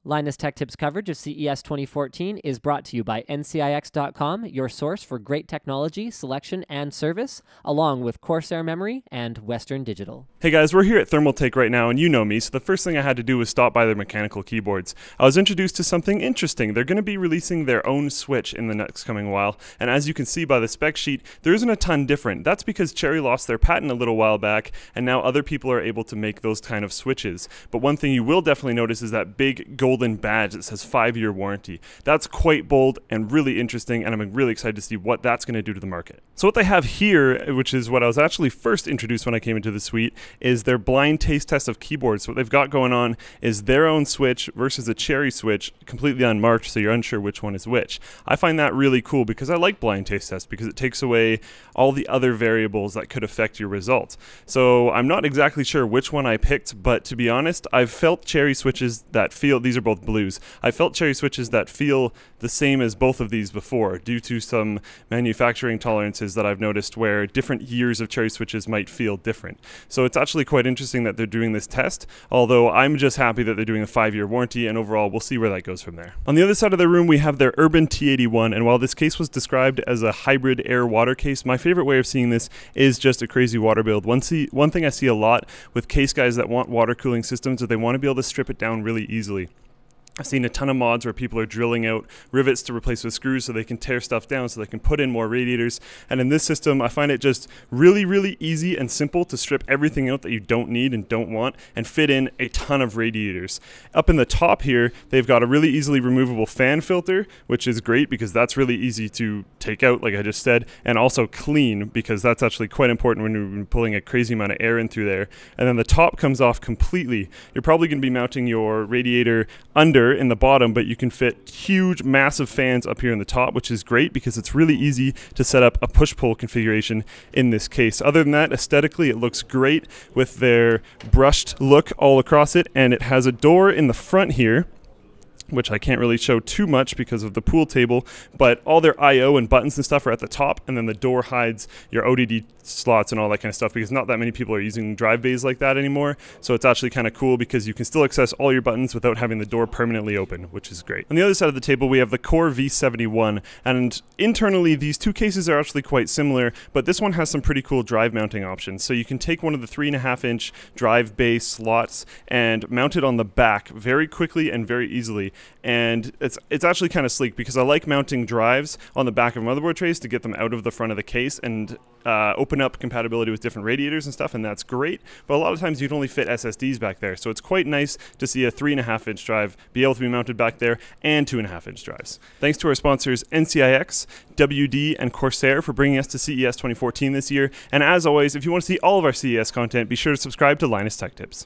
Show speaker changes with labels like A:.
A: Linus Tech Tips coverage of CES 2014 is brought to you by NCIX.com, your source for great technology, selection, and service, along with Corsair Memory and Western Digital.
B: Hey guys, we're here at Thermaltake right now, and you know me, so the first thing I had to do was stop by their mechanical keyboards. I was introduced to something interesting. They're going to be releasing their own switch in the next coming while, and as you can see by the spec sheet, there isn't a ton different. That's because Cherry lost their patent a little while back, and now other people are able to make those kind of switches. But one thing you will definitely notice is that big golden badge that says 5-year warranty. That's quite bold and really interesting, and I'm really excited to see what that's going to do to the market. So what they have here, which is what I was actually first introduced when I came into the suite, is their blind taste test of keyboards. So what they've got going on is their own switch versus a Cherry switch, completely unmarked, so you're unsure which one is which. I find that really cool because I like blind taste tests because it takes away all the other variables that could affect your results. So I'm not exactly sure which one I picked, but to be honest, I've felt Cherry switches that feel, these are both blues, I felt Cherry switches that feel the same as both of these before due to some manufacturing tolerances that I've noticed where different years of Cherry switches might feel different. So it's actually quite interesting that they're doing this test, although I'm just happy that they're doing a 5-year warranty, and overall we'll see where that goes from there. On the other side of the room we have their Urban T81, and while this case was described as a hybrid air-water case, my favorite way of seeing this is just a crazy water build. One thing I see a lot with case guys that want water cooling systems is they want to be able to strip it down really easily. I've seen a ton of mods where people are drilling out rivets to replace with screws so they can tear stuff down so they can put in more radiators. And in this system, I find it just really easy and simple to strip everything out that you don't need and don't want and fit in a ton of radiators. Up in the top here, they've got a really easily removable fan filter, which is great because that's really easy to take out, like I just said, and also clean because that's actually quite important when you're pulling a crazy amount of air in through there. And then the top comes off completely. You're probably going to be mounting your radiator under in the bottom, but you can fit huge massive fans up here in the top, which is great because it's really easy to set up a push-pull configuration in this case. Other than that, aesthetically it looks great with their brushed look all across it, and it has a door in the front here which I can't really show too much because of the pool table, but all their I/O and buttons and stuff are at the top, and then the door hides your ODD slots and all that kind of stuff because not that many people are using drive bays like that anymore. So it's actually kind of cool because you can still access all your buttons without having the door permanently open, which is great. On the other side of the table we have the Core V71, and internally these two cases are actually quite similar, but this one has some pretty cool drive mounting options. So you can take one of the 3.5-inch drive bay slots and mount it on the back very quickly and very easily. And it's actually kind of sleek because I like mounting drives on the back of motherboard trays to get them out of the front of the case and open up compatibility with different radiators and stuff, and that's great. But a lot of times you'd only fit SSDs back there, so it's quite nice to see a 3.5-inch drive be able to be mounted back there and 2.5-inch drives. Thanks to our sponsors NCIX, WD, and Corsair for bringing us to CES 2014 this year. And as always, if you want to see all of our CES content, be sure to subscribe to Linus Tech Tips.